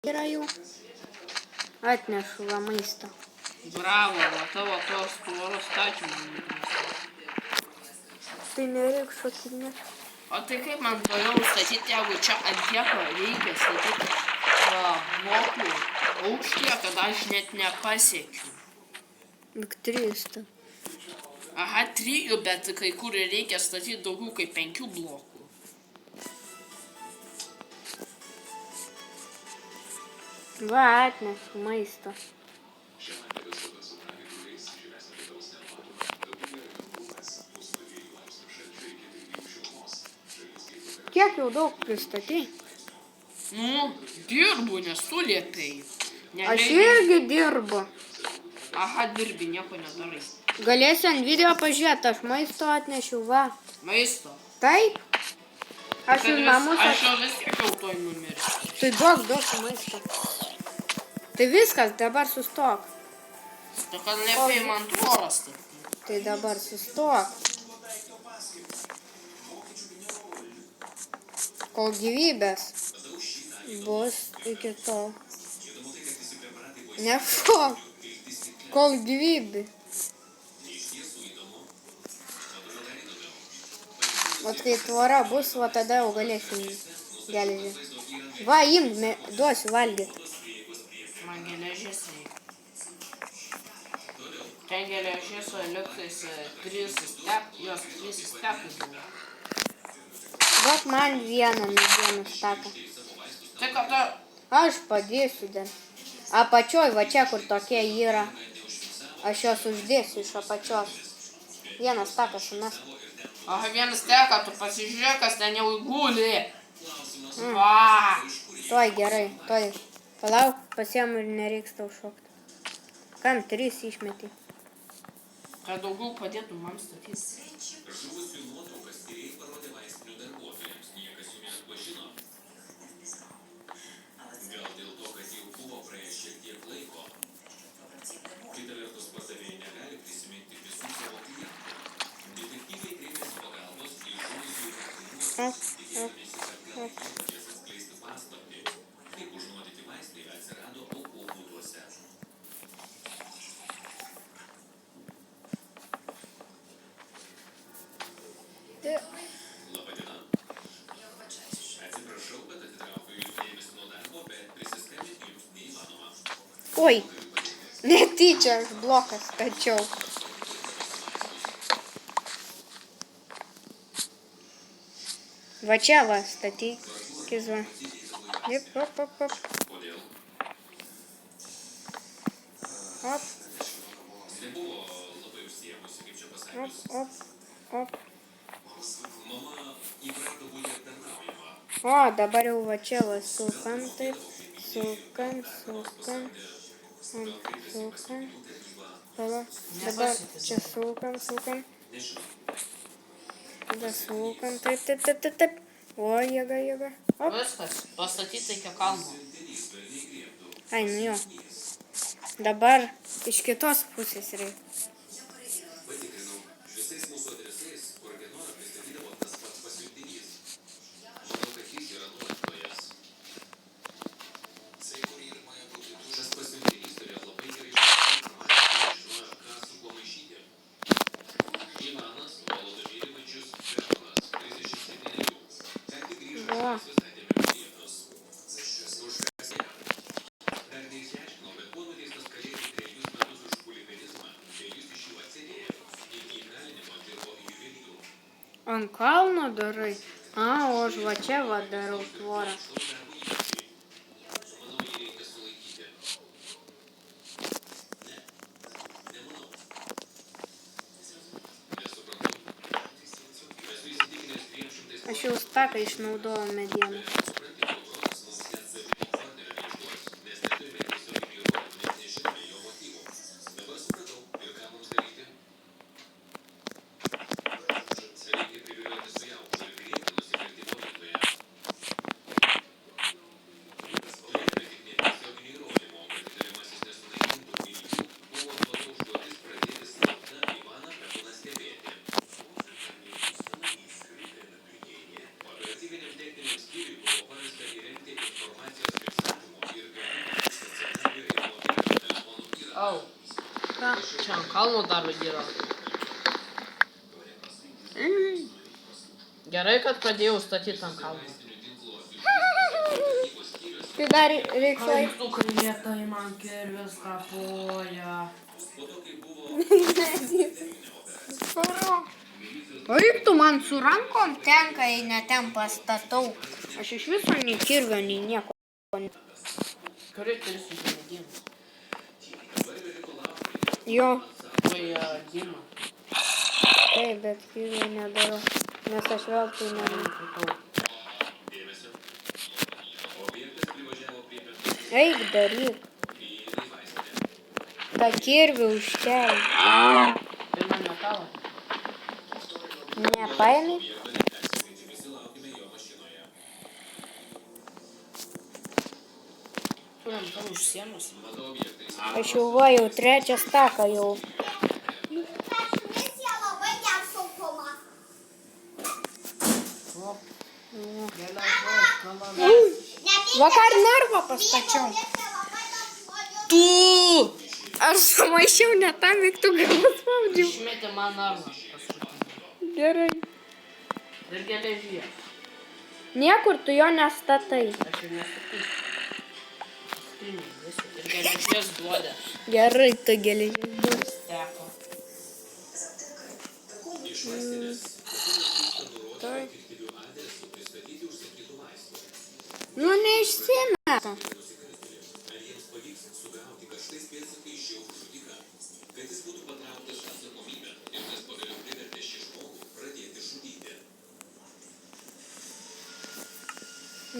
Yra jau. Atnešu va maistą. Bravo, va tavo tos tvoros statymų. Tai nereiks šokinėti. O tai kaip man toliau statyti, jeigu čia ant tieko reikia statyti blokų aukštyje, kad aš net nepasiekiu. Lik 300. Aha, 3, bet kai kur reikia statyti daugiau kaip 5 blokų. Va, atnešu maistą. Kiek jau daug pristatei? Nu, dirbu, nes tu liepei. Aš irgi dirbu. Aha, dirbi, nieko nedarai. Galėsi ant video pažiūrėti, aš maisto atnešiu, va. Maisto? Taip. Aš į namus Aš jau vis tiek jau toj numirsiu. Tai duok maisto. Tai viskas, dabar sustok. Tai kad liepei man tvorą statyti. Tai dabar sustok. Kol gyvybės bus iki to. Nešok. Kol gyvybė. O kai tvora bus, va tada jau galėsim geležį. Va, imk, duosiu valgyti. Man geležės reikia. Ten geležės su eliktais 3 stepai buvo. Duok man vieną staką. Tai kada? Aš padėsiu dar. Apačioj, va čia, kur tokie yra. Aš jos uždėsiu iš apačios. Vienas stakas sumes. Aha, vienas teka, tu pasižiūrėk, kas ten jau guli. Va! Tuoj gerai, tuoj. Palauk, pasiemu ir nereiks tau šokti. Kam 3 išmetį? Kad daugiau padėtų man statyti. Oi, netyčia aš bloką stačiau. Va čia va, statykis va. Jep, hop, hop, hop. Hop. Hop, hop, hop. O, dabar jau va čia va, sukam taip. Sukam. Pala, dabar čia sukam. Tada sukam, taip. O, jėga. Op. Viskas, pastatyti iki kalno. Ai, nu jo. Dabar iš kitos pusės reikia. Ant kalno darai? A, o aš va čia va darau tvorą. Aš jau staką išnaudojau medieną. Оперативним технічним сkyriui buvo Ką? Čia ant kalno dar yra. Gerai, kad pradėjau statyti ant kalno. Tai dar reiks laiko. Kaip tu kalbėtai man kirvis kapoja. O juk tu man su rankom tenka, jei ne ten pastatau. Aš iš viso nei kirvio, nei nieko. Kuri turi su žemėdėjimu? Jo, Tai Dima. taip, bet kirvio nedarau. Nes aš veltui nedarau. Eik daryk. Ta kirvį užkeli. Pirmą metalą. Ne, paėmė. Turim tau už sienos. Aš jau va, jau trečią staką jau. O, geležos, kalavės. Vakar narvą pastačiau. Tu! Aš sumaišiau ne tą mygtuką paspaudžiau. Išmetė man narvą paskutinį. Gerai. Ir geležies. Niekur tu jo nestatai. Aš ir nesakysiu. Ir geležies duodė. Gerai, tu geležis bus. Teko. Tai. Nu, neišsimeta.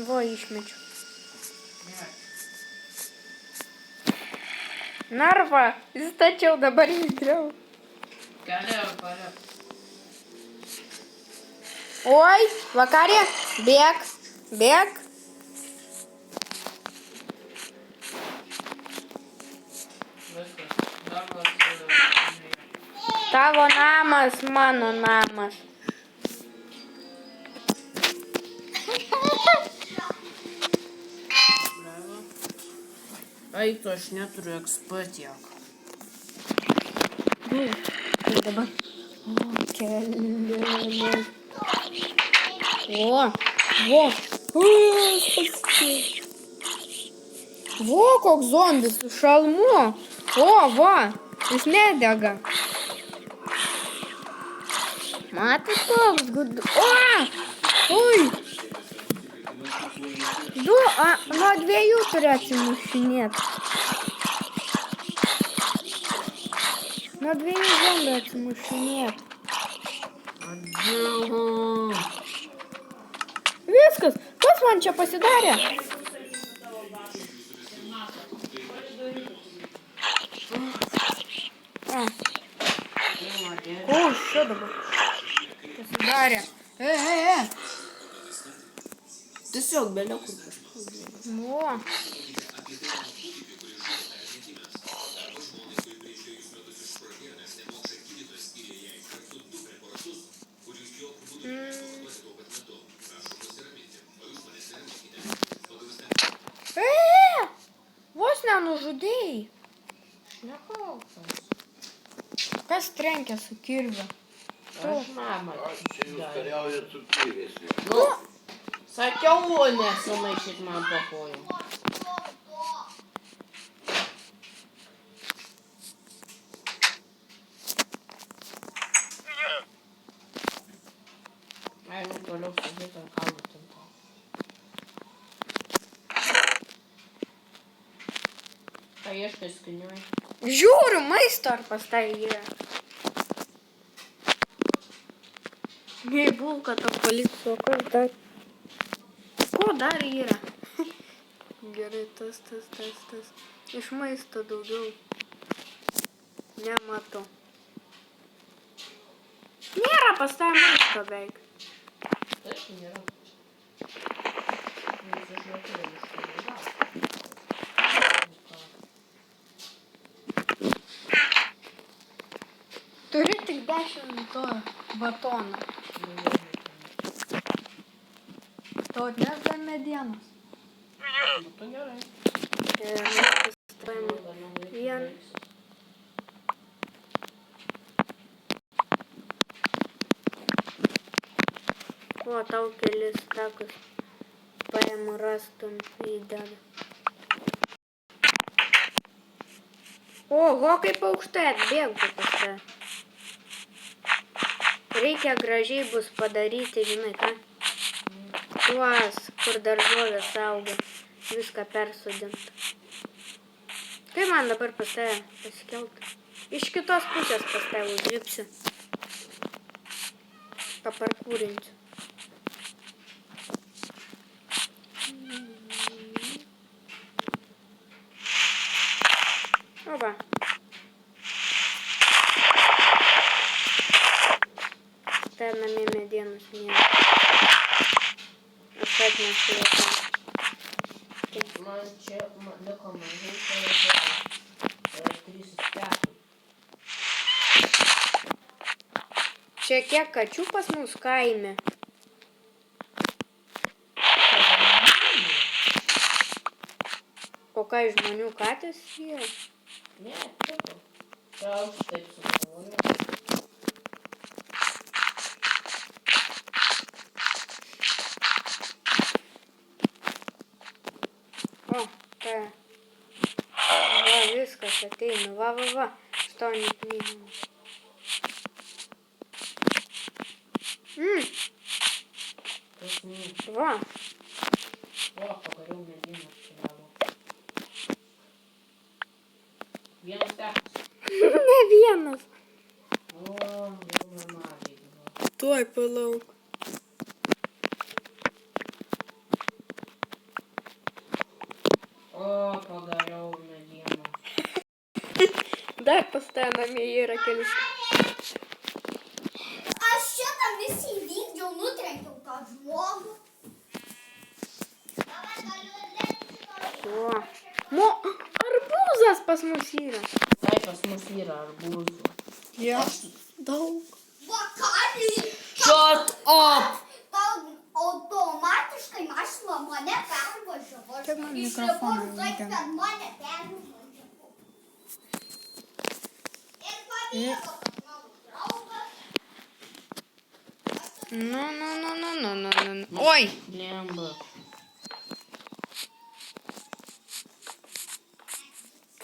Va, išmečiau. Narvą įstačiau, dabar įgriau. Keliau, keliau. Oi, vakarė, bėk, bėk. Viskas. Darbas. Tavo namas, mano namas. Bravo. Ai, tu aš neturiu XP tiek. Tai dabar. O, kelias. Vo. Vo, koks zombis su šalmu. O, va, jis nedega. Matai, toks gudu. O, oi. Nuo 2 turi atsimušinėti. Nuo 2 zombių atsimušinėti. Adieu. Viskas, kas man čia pasidarė? O, čia dabar. Pasidarė. Tiesiog belio kur kažkur. O. Vos nenužudėjai. Nekaltas. Kas trenkė su kirviu? Aš mamą. Čia jūs kariaujat su kirviais. Nu, sakiau, nesumaišyt man po kojom. Einu toliau sėdėti ant kalno tinko. Ką ieškai skiniuoj? Žiūriu, maisto ar pas tai yra. Nei bulka to palikti, o kas dar? Ko dar yra? Gerai, tas. Iš maisto daugiau. Nematau. Nėra pas tai maisto beveik. Taip, nėra. Turi tik 10 to batoną. To atneš dar medienos. Būtų gerai. Vieną. O, tau kelis takus. Paimu rastum įdeda. Oho, kaip aukštai atbėgtų pas tave. Reikia gražiai bus padaryti, žinai ką? Tuos, kur daržovės auga. Viską persodint. Kaip man dabar pas tave pasikelt? Iš kitos pusės pas tave užlipsiu. Paparkūrinsiu. Oba. Ten namie medienos nėra. Aš atnešu ją ten. Man čia liko mažiau, tai 3 stekai. Čia kiek kačių pas mus kaime. O ką iš žmonių katės yra? Ne, tipo. Čia aš taip sugalvoju. O, ką? Va, viskas ateina. Va. Što neplynu. Kas ne? Va. O, pagaliau medienos keliavo. Vienas stekas. Ne vienas. O, jau normaliai buvo. Tuoj palauk. O, pagaliau medienos. Dar pas tave namie yra kelis. Aš šitą visi įvykdžiau, nutrenkiau tą žmogų. O. Arbūzas pas mus yra. Tai pas mus yra arbūzų. Jo. Daug. Vakarį. Shut up! Tau automatiškai mašina mane pervažiavo. Kaip man mikrofoną Taip, įdėm? kad mane pervažiavo. Ir pabėgo pas mano draugas. Nu. Oi. Blemba.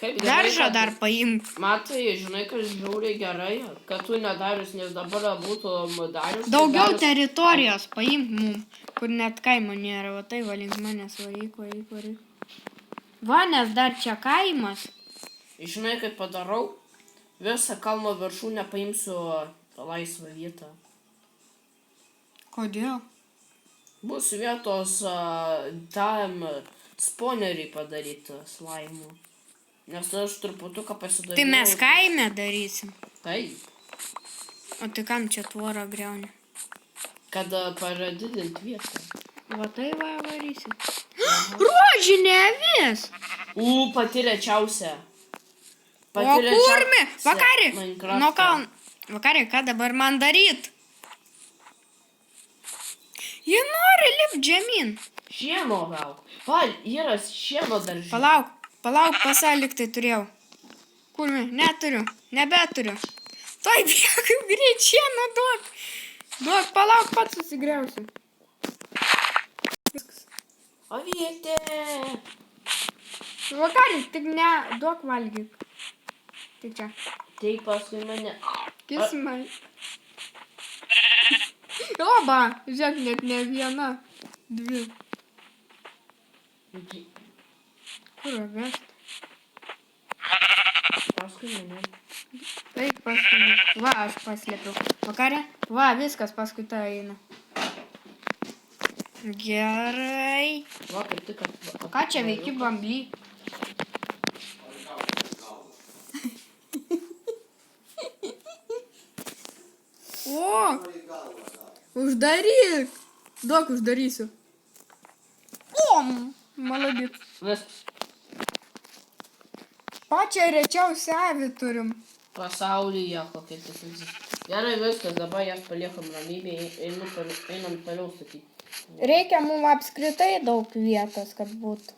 Kaip gerai, Daržą kad- dar paimk. Matai, žinai, kas žiauriai gerai, kad tu nedarius, nes dabar būtų darius. Daugiau darius- teritorijos paimk mum, kur net kaimo nėra. Va tai valink manęs varyk. Va, nes dar čia kaimas. Žinai, kaip padarau, visą kalno viršūnę paimsiu laisvą vietą. Kodėl? Bus vietos tam spawnerį padaryti slaimų. Nes aš truputuką pasidarau. Tai mes kaime darysim. Taip, O tai kam čia tvorą greuni? kad paradidint vietą. Va tai va varysim. Rožinė avis. Pati rečiausia. O kurmi? Vakarį. Minecraft'e. Nu ką? Vakarį, ką dabar man daryt? Jie nori lipt žemyn. Šieno gal. Val, yra šieno daržė. Palauk, pasaliktai turėjau. Kurmi? Neturiu. Nebeturiu. Tuoj bėgu greit šieno duok. Duok, palauk, pats susigriausiu. Avietė. Vakarį, tik ne, duok valgyk. Tai čia. Tai paskui mane. Kismai. Oba, žiūrėk, net ne viena. 2. Kur vest? Paskui mane. Taip, paskui. Va, aš paslėpiau. Vakarė? Va, viskas paskui tą eina. Gerai. Va, kaip tik. Ką čia veiki, bambly? O, uždaryk. Duok, uždarysiu. O, maladit. Viskas. Pačią rečiausią avį turim. Pasaulyje kokia tik visi. Gerai, viskas, dabar jas paliekam ramybėje, einam toliau statyti. Reikia mums apskritai daug vietos, kad būtų.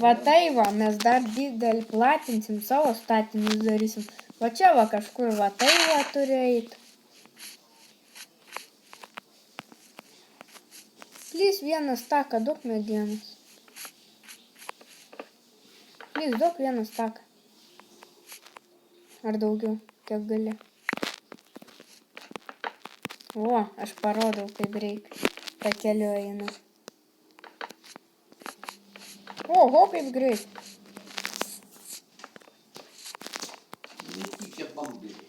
Va tai va, mes dar didelį platinsim, savo statinius darysim. Va čia va kažkur va tai va turi eiti. Lys vieną staką, duok medienos. Lys, duok vieną staką. Ar daugiau, kiek gali. O, aš parodau, kaip reikia. Pakeliu einu. Oho, kaip greit. Netyčia bambėlė.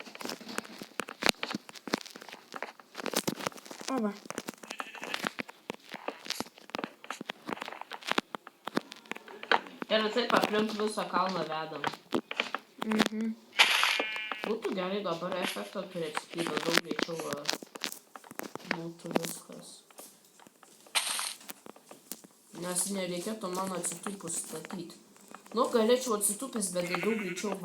O va. Ir taip aplink visą kalną vedam. Mhm. Būtų gerai dabar efektą turėti spydą, daug greičiau būtų viskas. Nes nereikėtų man atsitūpus statyti. Nu, galėčiau atsitūpęs, bet daug greičiau